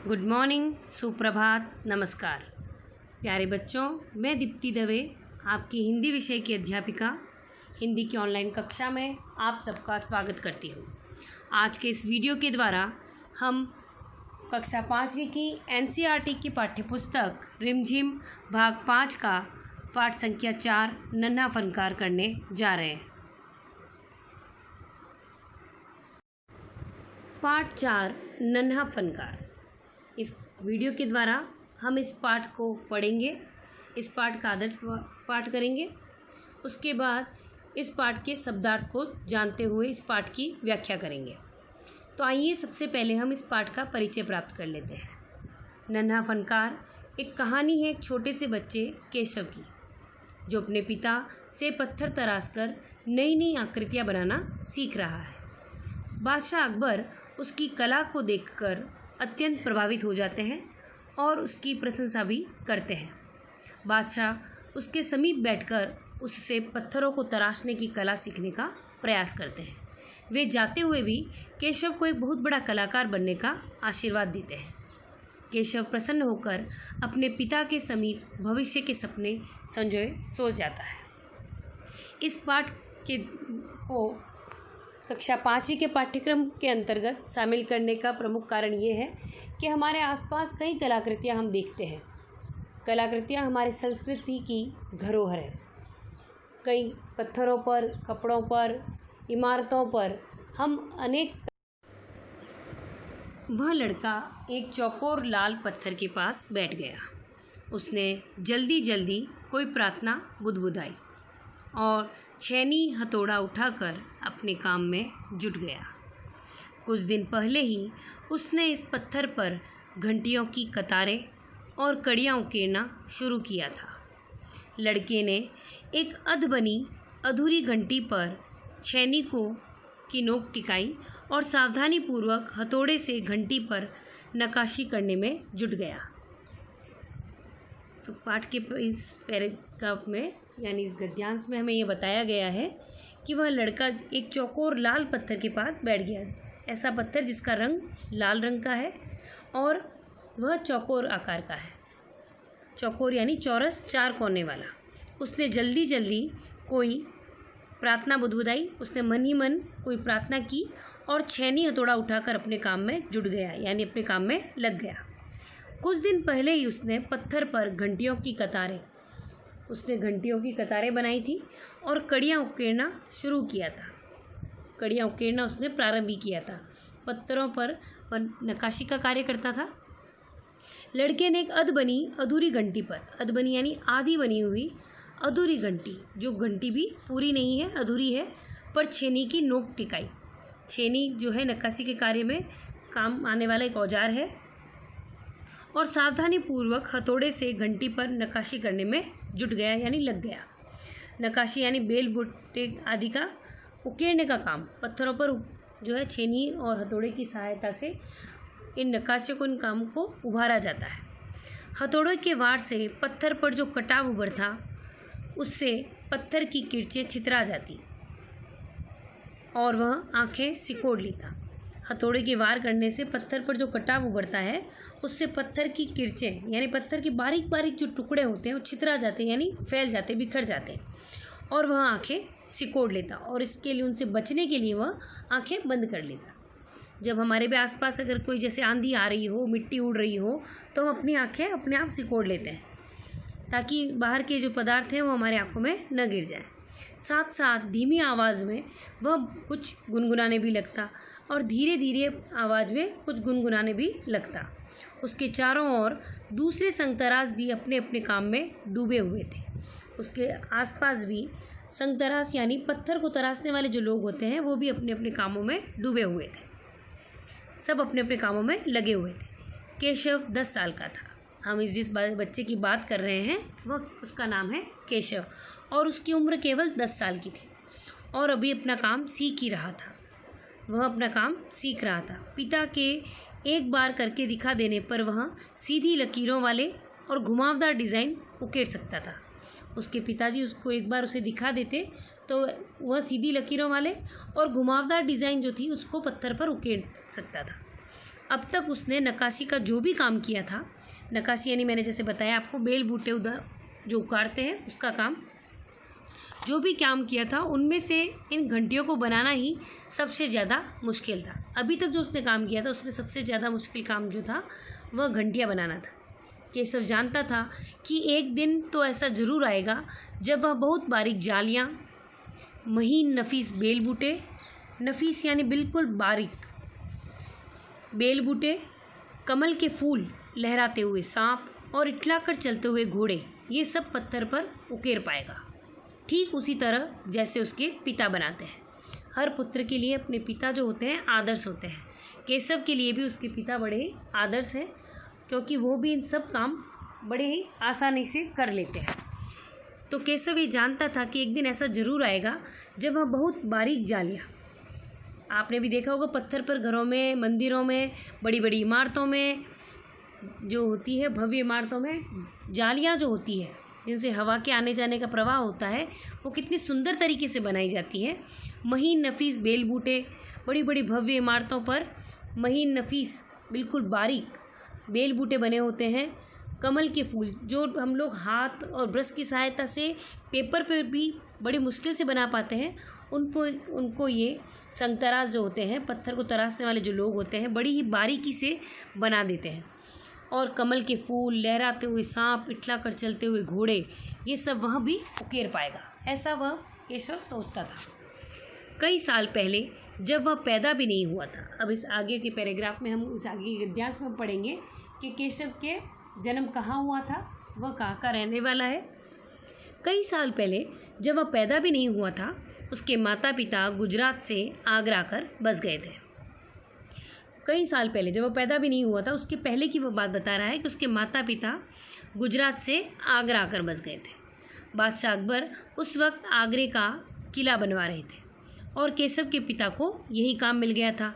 Good morning, सुप्रभात, नमस्कार। प्यारे बच्चों, मैं दीप्ति दवे आपकी हिंदी विषय की अध्यापिका हिंदी की ऑनलाइन कक्षा में आप सबका स्वागत करती हूँ। आज के इस वीडियो के द्वारा हम कक्षा 5वीं की एनसीईआरटी की पाठ्यपुस्तक रिमझिम भाग 5 का पाठ संख्या 4 नन्हा फनकार करने जा रहे हैं। पाठ 4 नन्हा फनकार। इस वीडियो के द्वारा हम इस पाठ को पढ़ेंगे, इस पाठ का आदर्श पाठ करेंगे। उसके बाद इस पाठ के शब्दार्थ को जानते हुए इस पाठ की व्याख्या करेंगे। तो आइए सबसे पहले हम इस पाठ का परिचय प्राप्त कर लेते हैं। नन्हा फनकार एक कहानी है एक छोटे से बच्चे केशव की, जो अपने पिता से पत्थर तराश कर नई नई आकृतियाँ बनाना सीख रहा है। बादशाह अकबर उसकी कला को देखकर अत्यंत प्रभावित हो जाते हैं और उसकी प्रशंसा भी करते हैं। बादशाह उसके समीप बैठकर उससे पत्थरों को तराशने की कला सीखने का प्रयास करते हैं। वे जाते हुए भी केशव को एक बहुत बड़ा कलाकार बनने का आशीर्वाद देते हैं। केशव प्रसन्न होकर अपने पिता के समीप भविष्य के सपने संजोए सो जाता है। इस पाठ को कक्षा 5वीं के पाठ्यक्रम के अंतर्गत शामिल करने का प्रमुख कारण ये है कि हमारे आसपास कई कलाकृतियाँ हम देखते हैं। कलाकृतियाँ हमारे संस्कृति की धरोहर है। कई पत्थरों पर, कपड़ों पर, इमारतों पर हम अनेक। वह लड़का एक चौकोर लाल पत्थर के पास बैठ गया। उसने जल्दी जल्दी कोई प्रार्थना बुदबुदाई और छेनी हथौड़ा उठाकर अपने काम में जुट गया। कुछ दिन पहले ही उसने इस पत्थर पर घंटियों की कतारें और कड़ियाँ उकेरना शुरू किया था। लड़के ने एक अधबनी अधूरी घंटी पर छेनी की नोक टिकाई और सावधानीपूर्वक हथौड़े से घंटी पर नक्काशी करने में जुट गया। तो पाठ के इस पैराग्राफ में यानी इस गद्यांश में हमें ये बताया गया है कि वह लड़का एक चौकोर लाल पत्थर के पास बैठ गया। ऐसा पत्थर जिसका रंग लाल रंग का है और वह चौकोर आकार का है। चौकोर यानी चौरस, 4 कोने वाला। उसने जल्दी जल्दी कोई प्रार्थना बुदबुदाई। उसने मन ही मन कोई प्रार्थना की और छेनी हथौड़ा उठाकर अपने काम में जुट गया, यानी अपने काम में लग गया। कुछ दिन पहले ही उसने पत्थर पर घंटियों की कतारें बनाई थी और कड़ियाँ उकेरना शुरू किया था। कड़ियाँ उकेरना उसने प्रारंभ भी किया था। पत्थरों पर वह नक्काशी का कार्य करता था। लड़के ने एक अधबनी अधूरी घंटी पर, अधबनी यानी आधी बनी हुई अधूरी घंटी, जो घंटी भी पूरी नहीं है, अधूरी है, पर छेनी की नोक टिकाई। छेनी जो है नक्काशी के कार्य में काम आने वाला एक औजार है। और सावधानीपूर्वक हथौड़े से घंटी पर नक्काशी करने में जुट गया, यानी लग गया। नक्काशी यानी बेल बूटे आदि का उकेरने का काम पत्थरों पर जो है छेनी और हथौड़े की सहायता से इन नक्काशियों को, इन कामों को उभारा जाता है। हथौड़े के वार से पत्थर पर जो कटाव उभर था उससे पत्थर की किरचें छितरा जाती और वह आंखें सिकोड़ लेता। हथौड़े के वार करने से पत्थर पर जो कटाव उभरता है उससे पत्थर की किरचें यानी पत्थर के बारीक बारीक जो टुकड़े होते हैं वो छितरा जाते हैं, यानी फैल जाते, बिखर जाते हैं और वह आंखें सिकोड़ लेता। और इसके लिए, उनसे बचने के लिए वह आंखें बंद कर लेता। जब हमारे भी आसपास अगर कोई जैसे आंधी आ रही हो, मिट्टी उड़ रही हो, तो हम अपनी आंखें अपने आप सिकोड़ लेते हैं ताकि बाहर के जो पदार्थ हैं वो हमारे आँखों में न गिर जाए। साथ साथ धीमी आवाज़ में वह कुछ गुनगुनाने भी लगता और धीरे धीरे आवाज़ में कुछ गुनगुनाने भी लगता। उसके चारों ओर दूसरे संगतराश भी अपने अपने काम में डूबे हुए थे। उसके आसपास भी संगतराश यानी पत्थर को तराशने वाले जो लोग होते हैं वो भी अपने अपने कामों में डूबे हुए थे। सब अपने अपने कामों में लगे हुए थे। केशव 10 साल का था। हम जिस बच्चे की बात कर रहे हैं वह उसका नाम है केशव और उसकी उम्र केवल 10 साल की थी और अभी अपना काम सीख ही रहा था। वह अपना काम सीख रहा था। पिता के एक बार करके दिखा देने पर वह सीधी लकीरों वाले और घुमावदार डिज़ाइन उकेर सकता था। उसके पिताजी उसको एक बार उसे दिखा देते तो वह सीधी लकीरों वाले और घुमावदार डिज़ाइन जो थी उसको पत्थर पर उकेर सकता था। अब तक उसने नक्काशी का जो भी काम किया था, नक्काशी यानी मैंने जैसे बताया आपको बेल बूटे उधर जो उगाड़ते हैं उसका काम, जो भी काम किया था उनमें से इन घंटियों को बनाना ही सबसे ज़्यादा मुश्किल था। अभी तक जो उसने काम किया था उसमें सबसे ज़्यादा मुश्किल काम जो था वह घंटियाँ बनाना था। केशव जानता था कि एक दिन तो ऐसा ज़रूर आएगा जब वह बहुत बारीक जालियाँ, महीन नफीस बेल बूटे, नफीस यानी बिल्कुल बारीक बेल बूटे, कमल के फूल, लहराते हुए सांप और इठलाकर चलते हुए घोड़े, ये सब पत्थर पर उकेर पाएगा, ठीक उसी तरह जैसे उसके पिता बनाते हैं। हर पुत्र के लिए अपने पिता जो होते हैं आदर्श होते हैं। केशव के लिए भी उसके पिता बड़े ही आदर्श हैं, क्योंकि वो भी इन सब काम बड़े ही आसानी से कर लेते हैं। तो केशव ये जानता था कि एक दिन ऐसा ज़रूर आएगा जब वह बहुत बारीक जालियाँ, आपने भी देखा होगा पत्थर पर घरों में, मंदिरों में, बड़ी बड़ी इमारतों में जो होती है, भव्य इमारतों में जालियाँ जो होती है जिनसे हवा के आने जाने का प्रवाह होता है, वो कितनी सुंदर तरीके से बनाई जाती है। महीन नफीस बेल बूटे, बड़ी बड़ी भव्य इमारतों पर महीन नफीस बिल्कुल बारीक बेल बूटे बने होते हैं। कमल के फूल जो हम लोग हाथ और ब्रश की सहायता से पेपर पर भी बड़ी मुश्किल से बना पाते हैं, उनको ये संगतराश जो होते हैं, पत्थर को तराशने वाले जो लोग होते हैं, बड़ी ही बारीकी से बना देते हैं। और कमल के फूल, लहराते हुए सांप, इठलाकर चलते हुए घोड़े, ये सब वह भी उकेर पाएगा, ऐसा वह केशव सोचता था। कई साल पहले जब वह पैदा भी नहीं हुआ था, अब इस आगे के पैराग्राफ में हम इस आगे के गद्यांश में पढ़ेंगे कि केशव के जन्म कहाँ हुआ था, वह कहाँ का रहने वाला है। कई साल पहले जब वह पैदा भी नहीं हुआ था, उसके माता पिता गुजरात से आगरा आकर बस गए थे। कई साल पहले जब वह पैदा भी नहीं हुआ था, उसके पहले की वो बात बता रहा है कि उसके माता पिता गुजरात से आगरा आकर बस गए थे। बादशाह अकबर उस वक्त आगरे का किला बनवा रहे थे और केशव के पिता को यही काम मिल गया था।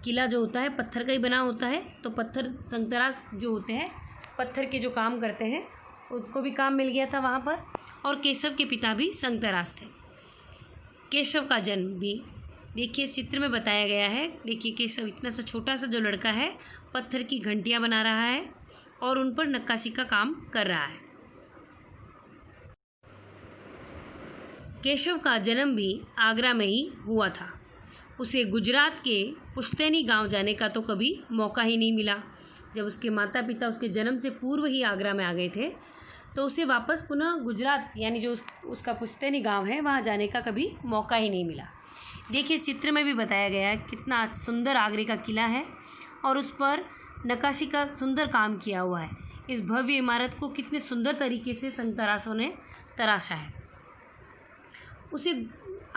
किला जो होता है पत्थर का ही बना होता है, तो पत्थर संगतराश जो होते हैं, पत्थर के जो काम करते हैं, उनको भी काम मिल गया था वहाँ पर, और केशव के पिता भी संगतराश थे। केशव का जन्म भी देखिए चित्र में बताया गया है। देखिए केशव इतना सा छोटा सा जो लड़का है, पत्थर की घंटियाँ बना रहा है और उन पर नक्काशी का काम कर रहा है। केशव का जन्म भी आगरा में ही हुआ था। उसे गुजरात के पुश्तैनी गांव जाने का तो कभी मौका ही नहीं मिला। जब उसके माता पिता उसके जन्म से पूर्व ही आगरा में आ गए थे, तो उसे वापस पुनः गुजरात यानी जो उसका पुश्तैनी गांव है वहाँ जाने का कभी मौका ही नहीं मिला। देखिए चित्र में भी बताया गया है कितना सुंदर आगरे का किला है और उस पर नक्काशी का सुंदर काम किया हुआ है। इस भव्य इमारत को कितने सुंदर तरीके से संगतराशों ने तराशा है। उसे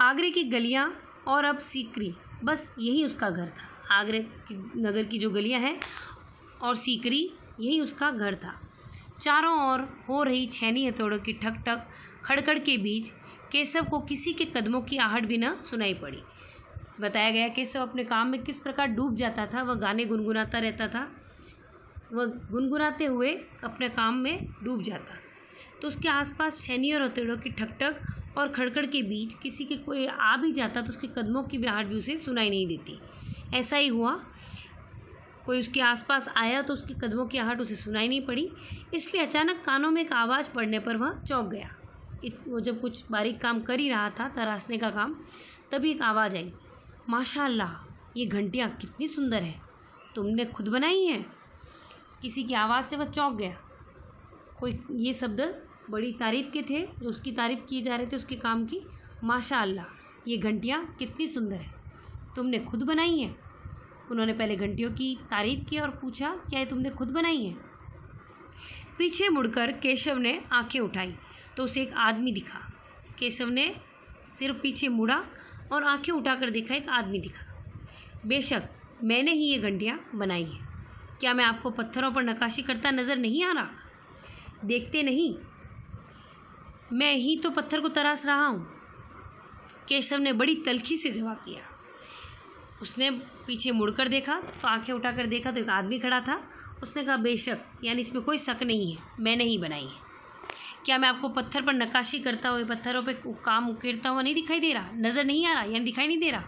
आगरे की गलियां और अब सीकरी, बस यही उसका घर था। आगरे की नगर की जो गलियां हैं और सीकरी, यही उसका घर था। चारों ओर हो रही छैनी हथौड़ों की ठक ठक खड़खड़ के बीच केशव को किसी के कदमों की आहट भी न सुनाई पड़ी। बताया गया केशव अपने काम में किस प्रकार डूब जाता था। वह गाने गुनगुनाता रहता था, वह गुनगुनाते हुए अपने काम में डूब जाता। तो उसके आसपास छैनी और हथौड़ों की ठक ठक और खड़खड़ के बीच किसी के कोई आ भी जाता तो उसके कदमों की भी आहट भी उसे सुनाई नहीं देती। ऐसा ही हुआ, कोई उसके आसपास आया तो उसके कदमों की आहट उसे सुनाई नहीं पड़ी। इसलिए अचानक कानों में एक आवाज़ पड़ने पर वह चौंक गया। वो जब कुछ बारीक काम कर ही रहा था, तराशने का काम, तभी एक आवाज़ आई, माशाअल्लाह ये घंटियाँ कितनी सुंदर है, तुमने खुद बनाई हैं। किसी की आवाज़ से वह चौंक गया। कोई ये शब्द बड़ी तारीफ़ के थे, जो उसकी तारीफ़ की जा रहे थे उसके काम की। माशाअल्लाह ये घंटियाँ कितनी सुंदर है, तुमने खुद बनाई हैं। उन्होंने पहले घंटियों की तारीफ़ की और पूछा, क्या ये तुमने खुद बनाई हैं? पीछे मुड़कर केशव ने आंखें उठाई तो उसे एक आदमी दिखा। केशव ने सिर्फ पीछे मुड़ा और आंखें उठाकर देखा, एक आदमी दिखा। बेशक मैंने ही ये घंटियाँ बनाई हैं। क्या मैं आपको पत्थरों पर नक्काशी करता नज़र नहीं आ रहा? देखते नहीं, मैं ही तो पत्थर को तराश रहा हूँ। केशव ने बड़ी तल्खी से जवाब दिया। उसने पीछे मुड़कर देखा तो आंखें उठाकर देखा तो एक आदमी खड़ा था। उसने कहा, बेशक, यानी इसमें कोई शक नहीं है, मैंने ही बनाई है। क्या मैं आपको पत्थर पर नक्काशी करता हुआ, पत्थरों पे काम उकेरता हुआ नहीं दिखाई दे रहा? नज़र नहीं आ रहा, यानी दिखाई नहीं दे रहा?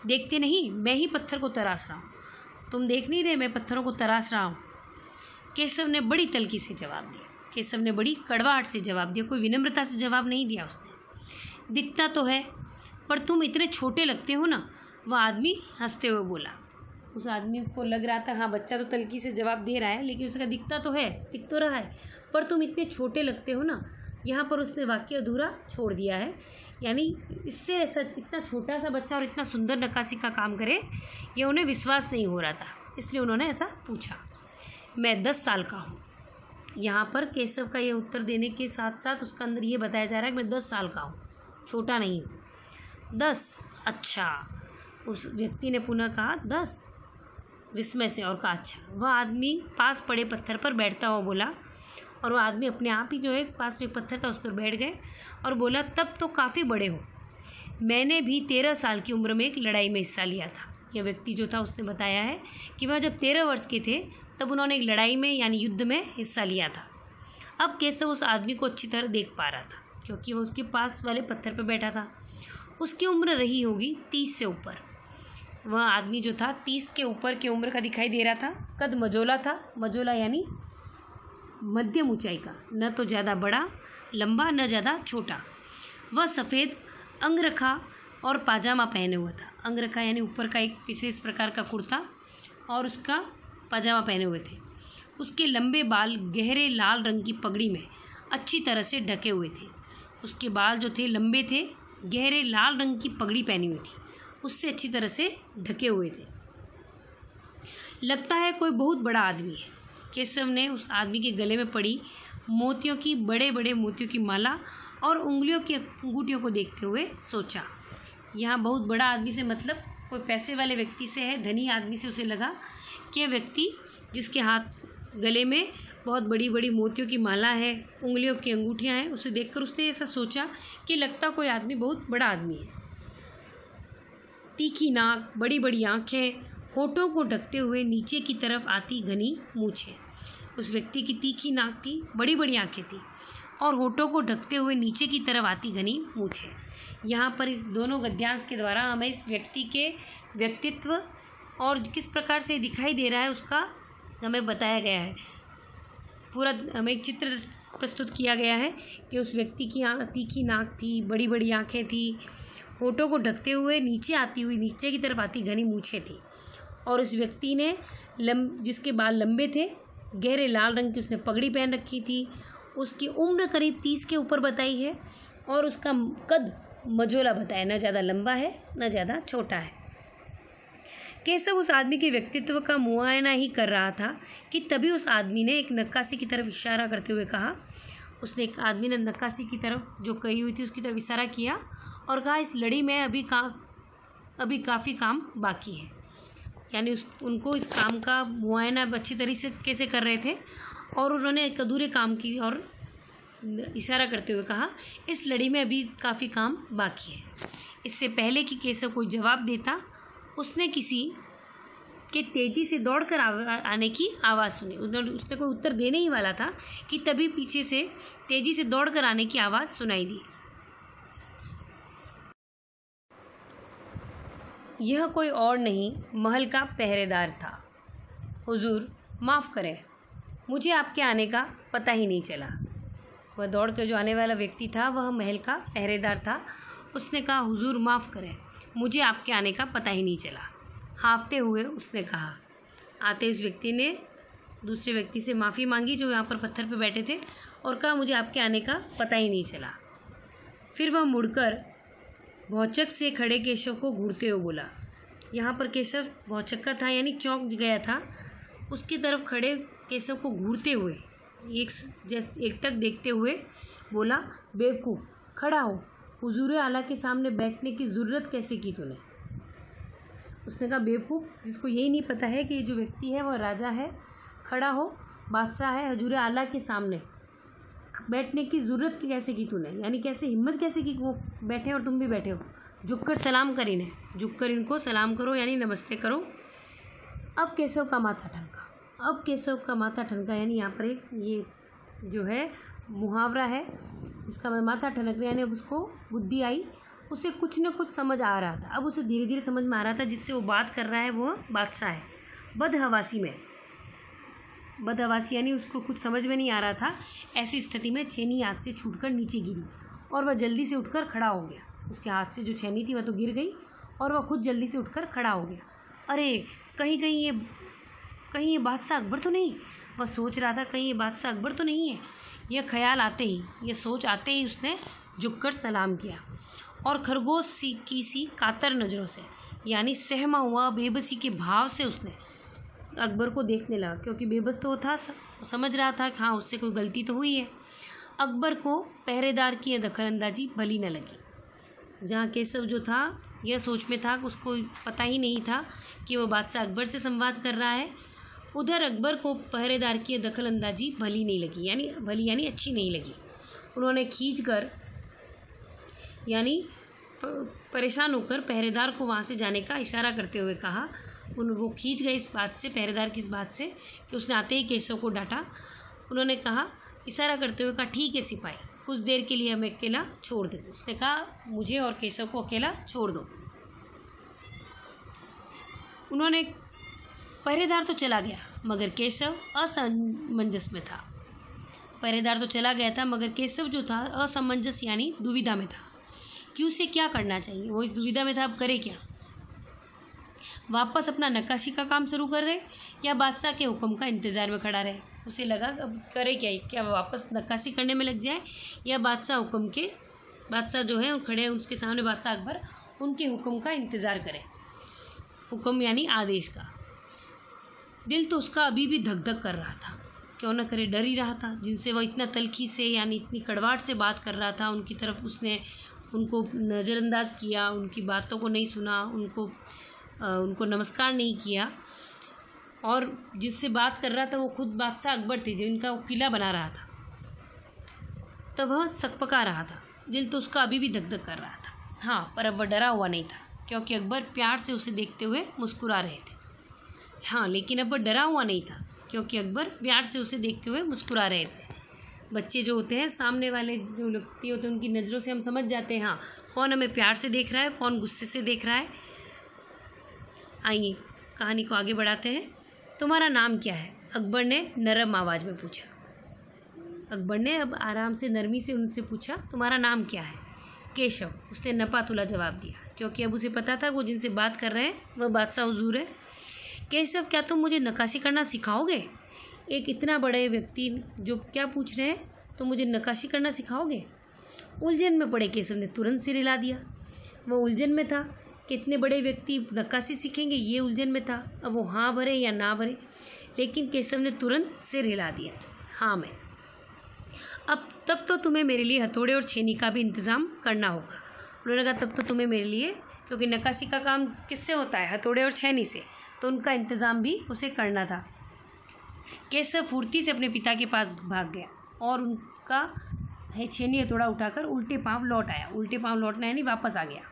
देखते नहीं, मैं ही पत्थर को तराश रहा हूँ। तुम देख नहीं रहे मैं पत्थरों को तराश रहा हूँ। केशव ने बड़ी तल्खी से जवाब दिया। केशव ने बड़ी कड़वाहट से जवाब दिया, कोई विनम्रता से जवाब नहीं दिया उसने। दिखता तो है, पर तुम इतने छोटे लगते हो ना, वह आदमी हंसते हुए बोला। उस आदमी को लग रहा था हाँ बच्चा तो तल्खी से जवाब दे रहा है, लेकिन उसका दिखता तो है, दिख तो रहा है, पर तुम इतने छोटे लगते हो ना। यहाँ पर उसने वाक्य अधूरा छोड़ दिया है, यानी इससे ऐसा इतना छोटा सा बच्चा और इतना सुंदर नक्काशी का काम करे, ये उन्हें विश्वास नहीं हो रहा था, इसलिए उन्होंने ऐसा पूछा। मैं 10 साल का हूँ। यहाँ पर केशव का ये उत्तर देने के साथ साथ उसका अंदर ये बताया जा रहा है कि मैं 10 साल का हूँ, छोटा नहीं हूँ। 10? अच्छा, उस व्यक्ति ने पुनः कहा 10 विस्मय से, और कहा अच्छा। वह आदमी पास पड़े पत्थर पर बैठता हुआ बोला, और वह आदमी अपने आप ही जो है पास में एक पत्थर था उस पर बैठ गए और बोला, तब तो काफ़ी बड़े हो। मैंने भी 13 साल की उम्र में एक लड़ाई में हिस्सा लिया था। यह व्यक्ति जो था उसने बताया है कि वह जब 13 वर्ष के थे तब उन्होंने एक लड़ाई में यानी युद्ध में हिस्सा लिया था। अब केशव उस आदमी को अच्छी तरह देख पा रहा था, क्योंकि वह उसके पास वाले पत्थर पर बैठा था। उसकी उम्र रही होगी 30 से ऊपर। वह आदमी जो था 30 के ऊपर की उम्र का दिखाई दे रहा था। कद मझोला था, मझोला यानी मध्यम ऊंचाई का, न तो ज़्यादा बड़ा लंबा न ज़्यादा छोटा। वह सफ़ेद अंगरखा और पाजामा पहने हुआ था। अंगरखा यानी ऊपर का एक विशेष प्रकार का कुर्ता और उसका पाजामा पहने हुए थे। उसके लंबे बाल गहरे लाल रंग की पगड़ी में अच्छी तरह से ढके हुए थे। उसके बाल जो थे लंबे थे, गहरे लाल रंग की पगड़ी पहनी हुई थी, उससे अच्छी तरह से ढके हुए थे। लगता है कोई बहुत बड़ा आदमी है। केशव ने उस आदमी के गले में पड़ी मोतियों की बड़े बड़े मोतियों की माला और उंगलियों की अंगूठियों को देखते हुए सोचा। यहाँ बहुत बड़ा आदमी से मतलब कोई पैसे वाले व्यक्ति से है, धनी आदमी से उसे लगा कि यह व्यक्ति जिसके हाथ गले में बहुत बड़ी बड़ी मोतियों की माला है, उंगलियों की अंगूठियाँ हैं, उसे देखकर उसने ऐसा सोचा कि लगता कोई आदमी बहुत बड़ा आदमी है। तीखी नाक, बड़ी बड़ी आँखें, होठों को ढकते हुए नीचे की तरफ आती घनी मूछें। उस व्यक्ति की तीखी नाक थी, बड़ी बड़ी आँखें थी और होठों को ढकते हुए नीचे की तरफ आती घनी मूछें। यहाँ पर इस दोनों गद्यांश के द्वारा हमें इस व्यक्ति के व्यक्तित्व और किस प्रकार से दिखाई दे रहा है उसका हमें बताया गया है। पूरा हमें एक चित्र प्रस्तुत किया गया है कि उस व्यक्ति की तीखी नाक थी, बड़ी बड़ी आँखें थी, होठों को ढकते हुए नीचे आती हुई नीचे की तरफ आती घनी मूछें थी, और उस व्यक्ति ने जिसके बाल लंबे थे, गहरे लाल रंग की उसने पगड़ी पहन रखी थी। उसकी उम्र करीब 30 के ऊपर बताई है और उसका कद मझोला बताया, न ज़्यादा लंबा है न ज़्यादा छोटा है। केशव उस आदमी के व्यक्तित्व का मुआयना ही कर रहा था कि तभी उस आदमी ने एक नक्काशी की तरफ इशारा करते हुए कहा। उसने एक आदमी ने नक्काशी की तरफ जो कही हुई थी उसकी तरफ इशारा किया और कहा, इस लड़ी में अभी काफ़ी काम बाकी है। यानी उनको इस काम का मुआयना अच्छी तरीके से कैसे कर रहे थे और उन्होंने एक अधूरे काम की और इशारा करते हुए कहा, इस लड़ी में अभी काफ़ी काम बाकी है। इससे पहले कि केशव कोई जवाब देता, उसने किसी के तेज़ी से दौड़कर आने की आवाज़ सुनी। उसने कोई उत्तर देने ही वाला था कि तभी पीछे से तेज़ी से दौड़कर आने की आवाज़ सुनाई दी। यह कोई और नहीं, महल का पहरेदार था। हुजूर माफ़ करें, मुझे आपके आने का पता ही नहीं चला। वह दौड़ कर जो आने वाला व्यक्ति था वह महल का पहरेदार था। उसने कहा, हुजूर माफ़ करें, मुझे आपके आने का पता ही नहीं चला। हाँफते हुए उसने कहा। आते उस व्यक्ति ने दूसरे व्यक्ति से माफ़ी मांगी जो यहाँ पर पत्थर पर बैठे थे और कहा, मुझे आपके आने का पता ही नहीं चला। फिर वह मुड़कर भौचक से खड़े केशव को घूरते हुए बोला। यहाँ पर केशव भौचक्का था यानी चौंक गया था। उसकी तरफ खड़े केशव को घूरते हुए एकटक देखते हुए बोला, बेवकूफ़, खड़ा हो, हुजूर आला के सामने बैठने की ज़रूरत कैसे की तूने? उसने कहा, बेवकूफ़, जिसको यही नहीं पता है कि ये जो व्यक्ति है वह राजा है, खड़ा हो, बादशाह है, हुजूर आला के सामने बैठने की ज़रूरत कैसे की तूने? यानी कैसे हिम्मत कैसे की वो बैठे और तुम भी बैठे हो? झुककर सलाम कर इन्हें, झुककर इनको सलाम करो यानी नमस्ते करो। अब केशव का माथा ठनका यानी यहाँ पर एक ये जो है मुहावरा है, इसका माथा ठनकना यानी अब उसको बुद्धि आई, उसे कुछ न कुछ समझ आ रहा था। अब उसे धीरे धीरे समझ में आ रहा था जिससे वो बात कर रहा है वो बादशाह है, बदहवासी यानी उसको कुछ समझ में नहीं आ रहा था। ऐसी स्थिति में छेनी हाथ से छूटकर नीचे गिरी और वह जल्दी से उठकर खड़ा हो गया। उसके हाथ से जो छेनी थी वह तो गिर गई और वह खुद जल्दी से उठकर खड़ा हो गया। अरे कहीं ये बादशाह अकबर तो नहीं, वह सोच रहा था, कहीं ये बादशाह अकबर तो नहीं है। यह ख्याल आते ही, यह सोच आते ही उसने झुककर सलाम किया और खरगोश सी कातर नज़रों से यानी सहमा हुआ बेबसी के भाव से उसने अकबर को देखने लगा, क्योंकि बेबस तो वो था, समझ रहा था कि हाँ उससे कोई गलती तो हुई है। अकबर को पहरेदार की यह दखलंदाजी भली न लगी। जहाँ केशव जो था यह सोच में था कि उसको पता ही नहीं था कि वो बादशाह अकबर से संवाद कर रहा है, उधर अकबर को पहरेदार की यह दखलंदाजी भली नहीं लगी, यानी अच्छी नहीं लगी। उन्होंने खींचकर यानी परेशान होकर पहरेदार को वहाँ से जाने का इशारा करते हुए कहा। वो खींच गए इस बात से, पहरेदार की इस बात से कि उसने आते ही केशव को डांटा। उन्होंने कहा, इशारा करते हुए कहा, ठीक है सिपाही, कुछ देर के लिए हमें अकेला छोड़ दे। उसने कहा, मुझे और केशव को अकेला छोड़ दो। उन्होंने पहरेदार तो चला गया मगर केशव असमंजस में था। पहरेदार तो चला गया था मगर केशव जो था असमंजस यानी दुविधा में था कि उसे क्या करना चाहिए। वो इस दुविधा में था, अब करे क्या, वापस अपना नक्काशी का काम शुरू कर दे या बादशाह के हुक्म का इंतज़ार में खड़ा रहे। उसे लगा अब करे क्या वापस नक्काशी करने में लग जाए या बादशाह जो है खड़े हैं उसके सामने बादशाह अकबर, उनके हुक्म का इंतज़ार करे। हुक्म यानी आदेश का। दिल तो उसका अभी भी धक धक कर रहा था, क्यों न करे, डर ही रहा था। जिनसे वह इतना तल्खी से यानी इतनी कड़वाहट से बात कर रहा था, उनकी तरफ उसने उनको नज़रअंदाज किया, उनकी बातों को नहीं सुना, उनको नमस्कार नहीं किया, और जिससे बात कर रहा था वो खुद बादशाह अकबर थे, जिनका वो किला बना रहा था। तब वह सकपका रहा था, दिल तो उसका अभी भी धक धक कर रहा था। हाँ, पर अब वह डरा हुआ नहीं था, क्योंकि अकबर प्यार से उसे देखते हुए मुस्कुरा रहे थे। हाँ, लेकिन अब वह डरा हुआ नहीं था, क्योंकि अकबर प्यार से उसे देखते हुए मुस्कुरा रहे थे। बच्चे जो होते हैं, सामने वाले जो व्यक्ति होते हैं, उनकी नज़रों से हम समझ जाते हैं हाँ कौन हमें प्यार से देख रहा है, कौन गुस्से से देख रहा है। आइए कहानी को आगे बढ़ाते हैं। तुम्हारा नाम क्या है? अकबर ने नरम आवाज़ में पूछा। अकबर ने अब आराम से नरमी से उनसे पूछा, तुम्हारा नाम क्या है? केशव, उसने नपातुला जवाब दिया, क्योंकि अब उसे पता था वो जिनसे बात कर रहे हैं वह बादशाह हुजूर है। केशव, क्या तुम मुझे नक्काशी करना सिखाओगे? एक इतना बड़े व्यक्ति जो क्या पूछ रहे हैं, तो मुझे नक्काशी करना सिखाओगे? उलझन में पड़े केशव ने तुरंत सिर हिला दिया। वह उलझन में था कि इतने बड़े व्यक्ति नक्काशी सीखेंगे, ये उलझन में था। अब वो हाँ भरे या ना भरे, लेकिन केशव ने तुरंत सिर हिला दिया, हाँ मैं। अब तब तो तुम्हें मेरे लिए हथौड़े और छेनी का भी इंतज़ाम करना होगा। उन्होंने कहा, तब तो तुम्हें मेरे लिए, क्योंकि नक्काशी का काम किससे होता है? हथौड़े और छेनी से, तो उनका इंतज़ाम भी उसे करना था। केशव फुर्ती से अपने पिता के पास भाग गया और उनका छेनी हथौड़ा उठाकर उल्टे पांव लौट आया। उल्टे पांव लौटना यानी वापस आ गया।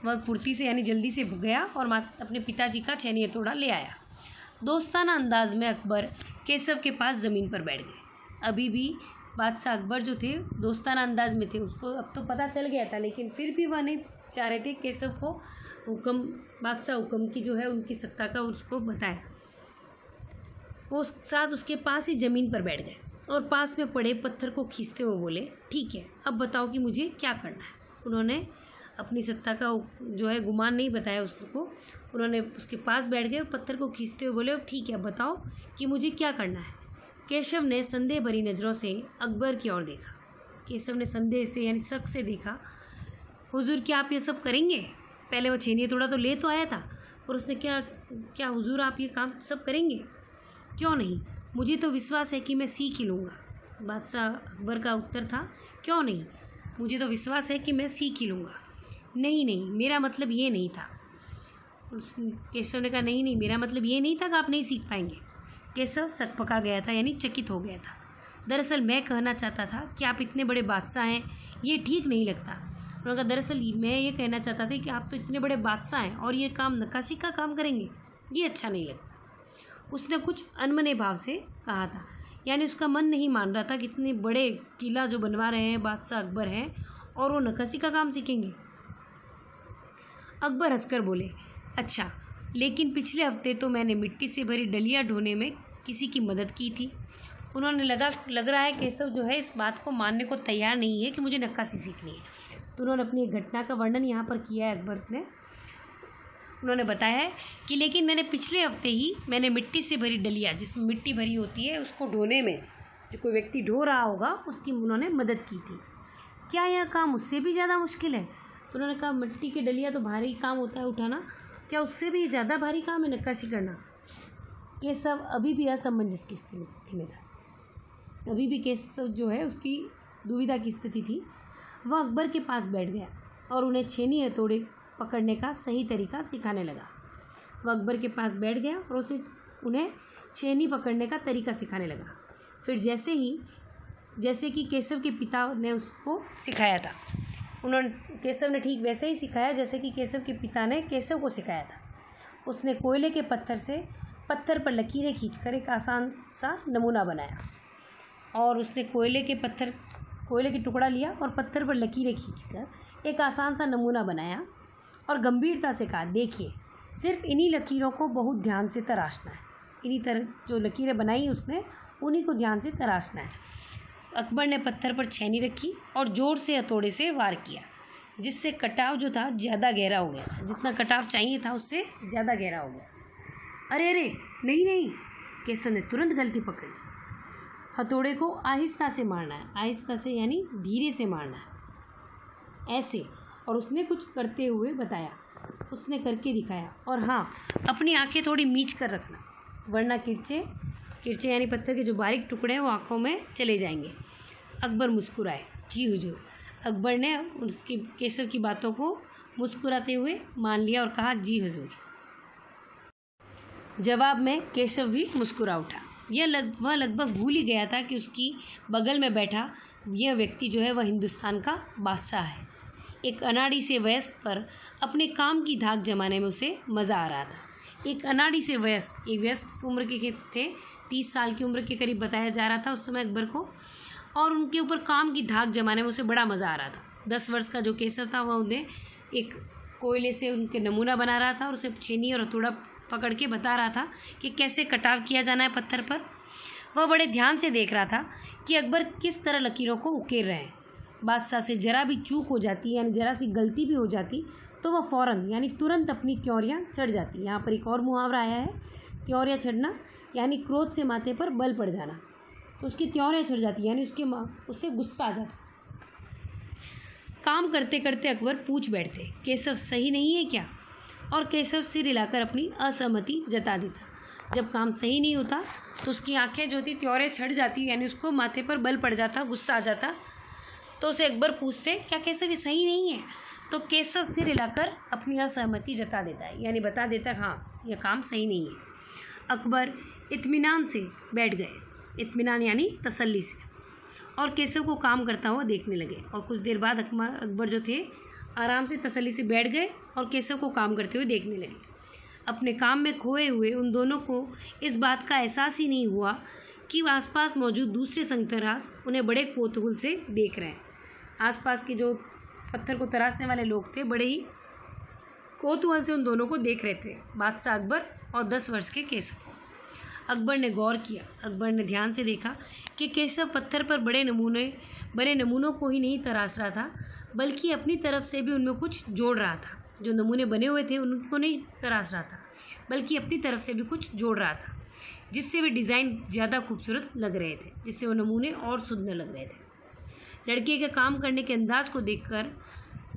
वह फुर्ती से यानी जल्दी से गया और अपने पिताजी का छेनी हथौड़ा ले आया। दोस्ताना अंदाज में अकबर केशव के पास ज़मीन पर बैठ गए। अभी भी बादशाह अकबर जो थे दोस्ताना अंदाज में थे, उसको अब तो पता चल गया था, लेकिन फिर भी वह नहीं चाह रहे थे केशव को बादशाह हुक्म की जो है उनकी सत्ता का उसको बताए। वो साथ उसके पास ही ज़मीन पर बैठ गए और पास में पड़े पत्थर को खींचते हुए बोले, ठीक है, अब बताओ कि मुझे क्या करना है। उन्होंने अपनी सत्ता का जो है गुमान नहीं बताया उसको। उन्होंने उसके पास बैठ गए और पत्थर को खींचते हुए बोले, अब ठीक है, बताओ कि मुझे क्या करना है। केशव ने संदेह भरी नज़रों से अकबर की ओर देखा। केशव ने संदेह से यानी शक से देखा, हुजूर क्या आप ये सब करेंगे? पहले वो छेनी हथौड़ा तो ले तो आया था, और उसने क्या हुजूर आप ये काम सब करेंगे? क्यों नहीं, मुझे तो विश्वास है कि मैं सीख ही लूँगा। बादशाह अकबर का उत्तर था, क्यों नहीं, मुझे तो विश्वास है कि मैं सीख ही लूँगा। नहीं, मेरा मतलब ये नहीं था। केशव ने कहा, नहीं, मेरा मतलब ये नहीं था कि आप नहीं सीख पाएंगे। केशव सकपका गया था यानी चकित हो गया था। दरअसल मैं कहना चाहता था कि आप इतने बड़े बादशाह हैं, ये ठीक नहीं लगता। उन्होंने कहा, दरअसल मैं ये कहना चाहता था कि आप तो इतने बड़े बादशाह हैं और ये काम नक्काशी का काम करेंगे, ये अच्छा नहीं लगता। उसने कुछ अनमने भाव से कहा था, यानी उसका मन नहीं मान रहा था कि इतने बड़े किला जो बनवा रहे हैं बादशाह अकबर हैं और वो नक्काशी का काम सीखेंगे। अकबर हंसकर बोले, अच्छा, लेकिन पिछले हफ्ते तो मैंने मिट्टी से भरी डलियाँ ढोने में किसी की मदद की थी। उन्होंने लग रहा है केशव जो है इस बात को मानने को तैयार नहीं है कि मुझे नक्काशी सीखनी है। तो उन्होंने अपनी एक घटना का वर्णन यहाँ पर किया है अकबर ने। उन्होंने बताया है कि लेकिन मैंने पिछले हफ्ते ही मैंने मिट्टी से भरी डलिया, जिसमें मिट्टी भरी होती है, उसको ढोने में जो कोई व्यक्ति ढो रहा होगा उसकी उन्होंने मदद की थी। क्या यह काम उससे भी ज़्यादा मुश्किल है? तो उन्होंने कहा मिट्टी की डलिया तो भारी काम होता है उठाना, क्या उससे भी ज़्यादा भारी काम है नक्काशी करना? केशव अभी भी असमंजस की स्थिति में था। अभी भी केशव जो है उसकी दुविधा की स्थिति थी। वह अकबर के पास बैठ गया और उन्हें छेनी हथौड़े पकड़ने का सही तरीका सिखाने लगा। वह अकबर के पास बैठ गया और उन्हें छेनी पकड़ने का तरीका सिखाने लगा। फिर जैसे कि केशव के पिता ने उसको सिखाया था, केशव ने ठीक वैसे ही सिखाया जैसे कि केशव के पिता ने केशव को सिखाया था। उसने कोयले के पत्थर पर लकीरें खींचकर एक आसान सा नमूना बनाया और उसने कोयले के टुकड़ा लिया और पत्थर पर लकीरें खींचकर एक आसान सा नमूना बनाया और गंभीरता से कहा, देखिए, सिर्फ इन्हीं लकीरों को बहुत ध्यान से तराशना है। इन्हीं तरह जो लकीरें बनाई उसने, उन्हीं को ध्यान से तराशना है। अकबर ने पत्थर पर छेनी रखी और ज़ोर से हथौड़े से वार किया, जिससे कटाव जो था ज़्यादा गहरा हो गया। जितना कटाव चाहिए था उससे ज़्यादा गहरा हो गया। अरे नहीं, केशव ने तुरंत गलती पकड़ी। हथौड़े को आहिस्ता से मारना है, आहिस्ता से यानी धीरे से मारना है, ऐसे। और उसने कुछ करते हुए बताया, उसने करके दिखाया। और हाँ, अपनी आंखें थोड़ी मीच कर रखना, वरना किरचे यानी पत्थर के जो बारीक टुकड़े हैं वो आंखों में चले जाएंगे। अकबर मुस्कुराए। जी हुजूर। अकबर ने उसकी केशव की बातों को मुस्कुराते हुए मान लिया और कहा, जी हुजूर। जवाब में केशव भी मुस्कुरा उठा। वह लगभग भूल ही गया था कि उसकी बगल में बैठा यह व्यक्ति जो है वह हिंदुस्तान का बादशाह है। एक अनाड़ी से वयस्क पर अपने काम की धाक जमाने में उसे मज़ा आ रहा था। एक अनाड़ी से वयस्क उम्र के थे, 30 साल की उम्र के करीब बताया जा रहा था उस समय अकबर को, और उनके ऊपर काम की धाक जमाने में उसे बड़ा मज़ा आ रहा था। 10 वर्ष का जो केशव था वह उन्हें एक कोयले से उनके नमूना बना रहा था और उसे छेनी और हथौड़ा पकड़ के बता रहा था कि कैसे कटाव किया जाना है पत्थर पर। वह बड़े ध्यान से देख रहा था कि अकबर किस तरह लकीरों को उकेर रहे हैं। बादशाह से जरा भी चूक हो जाती, यानी जरा सी गलती भी हो जाती, तो वह फ़ौरन यानी तुरंत अपनी त्योरियाँ चढ़ जाती। यहाँ पर एक और मुहावरा आया है, त्योरियाँ चढ़ना, यानी क्रोध से माथे पर बल पड़ जाना। तो उसकी त्योरियाँ चढ़ जाती, यानी उससे गुस्सा आ जाता। काम करते करते अकबर पूछ बैठते, केशव सही नहीं है क्या? और केशव सिर हिलाकर अपनी असहमति जता देता। जब काम सही नहीं होता तो उसकी आंखें जो थी त्योरे चढ़ जाती, यानी उसको माथे पर बल पड़ जाता, गुस्सा आ जाता। तो उसे अकबर पूछते, क्या केशव ये सही नहीं है? तो केशव सिर हिलाकर अपनी असहमति जता देता है, यानी बता देता है हाँ यह काम सही नहीं है। अकबर इत्मीनान से बैठ गए, इत्मीनान यानी तसल्ली से, और केशव को काम करता हुआ देखने लगे। और कुछ देर बाद अकबर जो थे आराम से तसल्ली से बैठ गए और केशव को काम करते हुए देखने लगे। अपने काम में खोए हुए उन दोनों को इस बात का एहसास ही नहीं हुआ कि आसपास मौजूद दूसरे संगतरास उन्हें बड़े कौतूहल से देख रहे हैं। आसपास के जो पत्थर को तराशने वाले लोग थे बड़े ही कौतूहल से उन दोनों को देख रहे थे, बादशाह अकबर और 10 वर्ष के केशव को। अकबर ने गौर किया, अकबर ने ध्यान से देखा कि केशव पत्थर पर बड़े नमूनों को ही नहीं तराश रहा था, बल्कि अपनी तरफ से भी उनमें कुछ जोड़ रहा था। जो नमूने बने हुए थे उनको नहीं तराश रहा था, बल्कि अपनी तरफ से भी कुछ जोड़ रहा था, जिससे वे डिज़ाइन ज़्यादा खूबसूरत लग रहे थे, जिससे वो नमूने और सुंदर लग रहे थे। लड़के के काम करने के अंदाज को देखकर,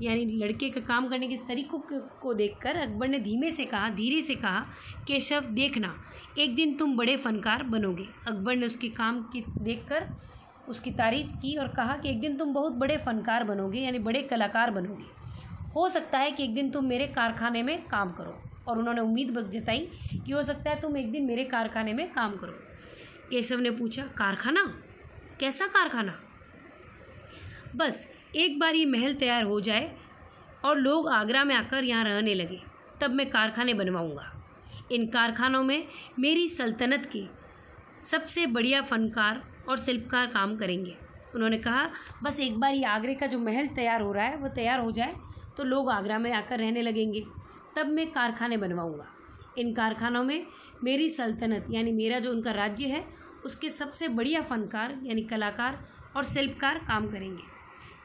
यानी लड़के के काम करने के इस तरीक़ों को देखकर अकबर ने धीरे से कहा, केशव देखना, एक दिन तुम बड़े फ़नकार बनोगे। अकबर ने उसके काम की देखकर उसकी तारीफ़ की और कहा कि एक दिन तुम बहुत बड़े फ़नकार बनोगे, यानी बड़े कलाकार बनोगे। हो सकता है कि एक दिन तुम मेरे कारखाने में काम करो। और उन्होंने उम्मीद जताई कि हो सकता है तुम एक दिन मेरे कारखाने में काम करो। केशव ने पूछा, कारखाना? कैसा कारखाना? बस एक बार ये महल तैयार हो जाए और लोग आगरा में आकर यहाँ रहने लगे, तब मैं कारखाने बनवाऊँगा। इन कारखानों में मेरी सल्तनत के सबसे बढ़िया फ़नकार और शिल्पकार काम करेंगे। उन्होंने कहा, बस एक बार ये आगरे का जो महल तैयार हो रहा है वो तैयार हो जाए तो लोग आगरा में आकर रहने लगेंगे, तब मैं कारखाने बनवाऊँगा। इन कारखानों में मेरी सल्तनत यानी मेरा जो उनका राज्य है उसके सबसे बढ़िया फनकार यानी कलाकार और शिल्पकार काम करेंगे।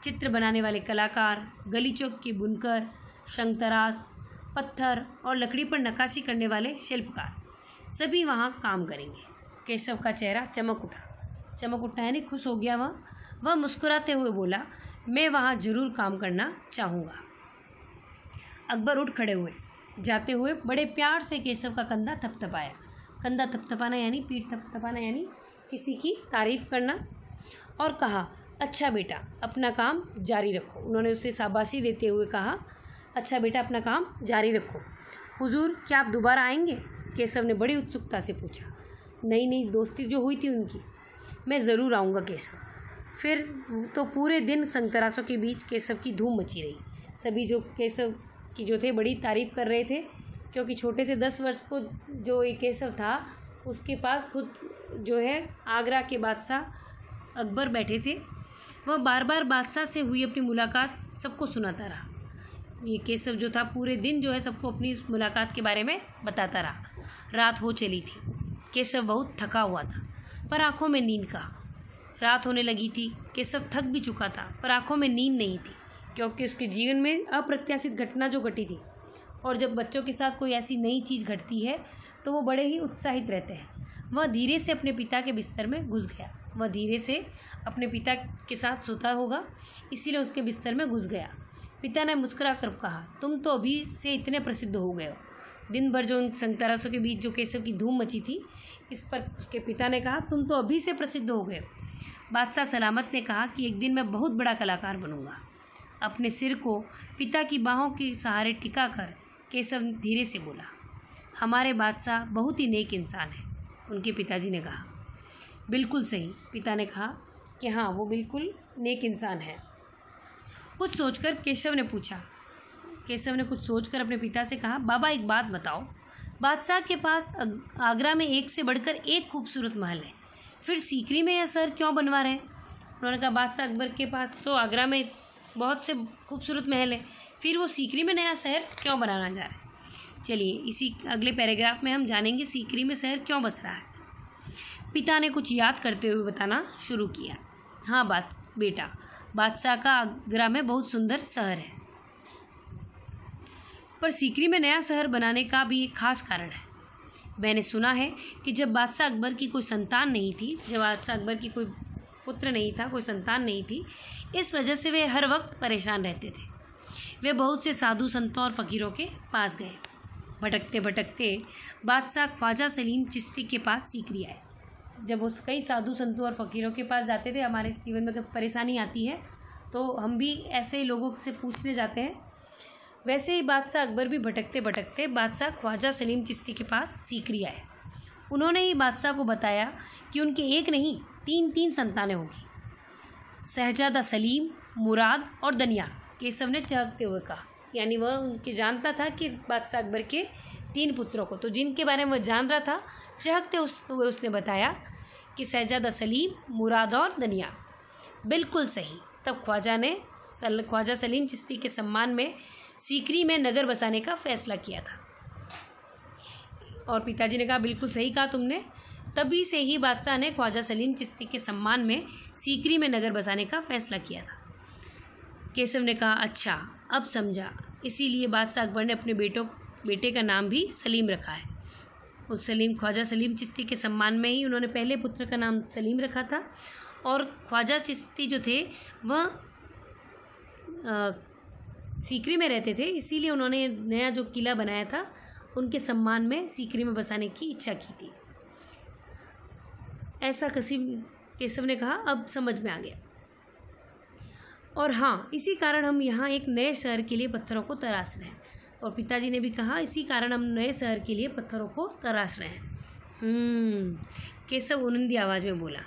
चित्र बनाने वाले कलाकार, गली चौक के बुनकर, शंखतराश, पत्थर और लकड़ी पर नक्काशी करने वाले शिल्पकार सभी वहाँ काम करेंगे। केशव का चेहरा चमक उठा यानी खुश हो गया वह मुस्कुराते हुए बोला, मैं वहाँ ज़रूर काम करना चाहूँगा। अकबर उठ खड़े हुए, जाते हुए बड़े प्यार से केशव का कंधा थपथपाया। कंधा थपथपाना यानी पीठ थपथपाना यानी किसी की तारीफ़ करना, और कहा, अच्छा बेटा अपना काम जारी रखो। उन्होंने उसे शाबाशी देते हुए कहा, अच्छा बेटा अपना काम जारी रखो। हुजूर क्या आप दोबारा आएंगे? केशव ने बड़ी उत्सुकता से पूछा। नहीं, दोस्ती जो हुई थी उनकी, मैं ज़रूर आऊँगा केशव। फिर तो पूरे दिन शंखतराशों के बीच केशव की धूम मची रही। सभी जो केशव की जो थे बड़ी तारीफ़ कर रहे थे, क्योंकि छोटे से 10 वर्ष को जो ये केशव था उसके पास खुद जो है आगरा के बादशाह अकबर बैठे थे। वह बार बार बादशाह से हुई अपनी मुलाकात सबको सुनाता रहा। ये केशव जो था पूरे दिन जो है सबको अपनी उस मुलाकात के बारे में बताता रहा। रात हो चली थी। केशव बहुत थका हुआ था पर आंखों में नींद का। रात होने लगी थी। केशव थक भी चुका था पर आंखों में नींद नहीं थी, क्योंकि उसके जीवन में अप्रत्याशित घटना जो घटी थी, और जब बच्चों के साथ कोई ऐसी नई चीज़ घटती है तो वो बड़े ही उत्साहित रहते हैं। वह धीरे से अपने पिता के बिस्तर में घुस गया। वह धीरे से अपने पिता के साथ सोता होगा, इसीलिए उसके बिस्तर में घुस गया। पिता ने मुस्कुरा कर कहा, तुम तो अभी से इतने प्रसिद्ध हो गए हो। दिन भर जो उन शंखतराशों के बीच जो केशव की धूम मची थी, इस पर उसके पिता ने कहा, तुम तो अभी से प्रसिद्ध हो गए हो। बादशाह सलामत ने कहा कि एक दिन मैं बहुत बड़ा कलाकार बनूंगा। अपने सिर को पिता की बाहों के सहारे टिका कर केशव धीरे से बोला, हमारे बादशाह बहुत ही नेक इंसान है। उनके पिताजी ने कहा, बिल्कुल सही। पिता ने कहा कि हाँ, वो बिल्कुल नेक इंसान है। कुछ सोचकर केशव ने कुछ सोचकर अपने पिता से कहा, बाबा एक बात बताओ, बादशाह के पास आगरा में एक से बढ़कर एक खूबसूरत महल है, फिर सीकरी में यह शहर क्यों बनवा रहे हैं? उन्होंने कहा, बादशाह अकबर के पास तो आगरा में बहुत से खूबसूरत महल है, फिर वो सीकरी में नया शहर क्यों बनाना चाह रहे हैं? चलिए इसी अगले पैराग्राफ में हम जानेंगे सीकरी में शहर क्यों बस रहा है। पिता ने कुछ याद करते हुए बताना शुरू किया, हाँ बेटा, बादशाह का आगरा में बहुत सुंदर शहर है, पर सीकरी में नया शहर बनाने का भी एक खास कारण है। मैंने सुना है कि जब बादशाह अकबर की कोई संतान नहीं थी, जब बादशाह अकबर की कोई पुत्र नहीं था, कोई संतान नहीं थी, इस वजह से वे हर वक्त परेशान रहते थे। वे बहुत से साधु संतों और फ़कीरों के पास गए। भटकते भटकते बादशाह ख्वाजा सलीम चिश्ती के पास सीकरी आए। जब वो कई साधु संतों और फ़कीरों के पास जाते थे, हमारे जीवन में जब परेशानी आती है तो हम भी ऐसे ही लोगों से पूछने जाते हैं, वैसे ही बादशाह अकबर भी भटकते भटकते बादशाह ख्वाजा सलीम चिश्ती के पास सीकरी आए। उन्होंने ही बादशाह को बताया कि उनके एक नहीं 3 संतानें होंगी, शहजादा सलीम, मुराद और दनिया। केशव ने चहकते हुए कहा, यानी वह उनके जानता था कि बादशाह अकबर के 3 पुत्रों को, तो जिनके बारे में वह जान रहा था, चहकते हुए उसने बताया कि शहजादा सलीम, मुराद और दनिया। बिल्कुल सही। तब ख्वाजा सलीम चिश्ती के सम्मान में सीकरी में नगर बसाने का फैसला किया था। और पिताजी ने कहा, बिल्कुल सही कहा तुमने। तभी से ही बादशाह ने ख्वाजा सलीम चिश्ती के सम्मान में सीकरी में नगर बसाने का फैसला किया था। केशव ने कहा, अच्छा अब समझा, इसीलिए बादशाह अकबर ने अपने बेटे का नाम भी सलीम रखा है। उस ख्वाजा सलीम चिश्ती के सम्मान में ही उन्होंने पहले पुत्र का नाम सलीम रखा था, और ख्वाजा चिश्ती जो थे वह सीकरी में रहते थे, इसीलिए उन्होंने नया जो किला बनाया था उनके सम्मान में सीकरी में बसाने की इच्छा की थी। ऐसा केशव ने कहा, अब समझ में आ गया। और हाँ, इसी कारण हम यहाँ एक नए शहर के लिए पत्थरों को तराश रहे हैं। और पिताजी ने भी कहा, इसी कारण हम नए शहर के लिए पत्थरों को तराश रहे हैं। केशव उनंदी आवाज़ में बोला।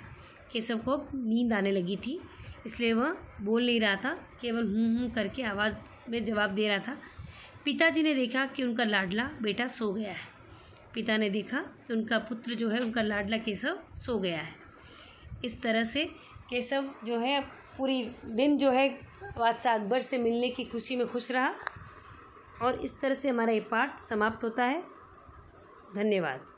केशव को नींद आने लगी थी, इसलिए वह बोल नहीं रहा था, केवल करके आवाज़ में जवाब दे रहा था। पिताजी ने देखा कि उनका लाडला बेटा सो गया है। पिता ने देखा कि उनका पुत्र जो है, उनका लाडला केशव सो गया है। इस तरह से केशव जो है पूरी दिन जो है बादशाह अकबर से मिलने की खुशी में खुश रहा। और इस तरह से हमारा ये पाठ समाप्त होता है। धन्यवाद।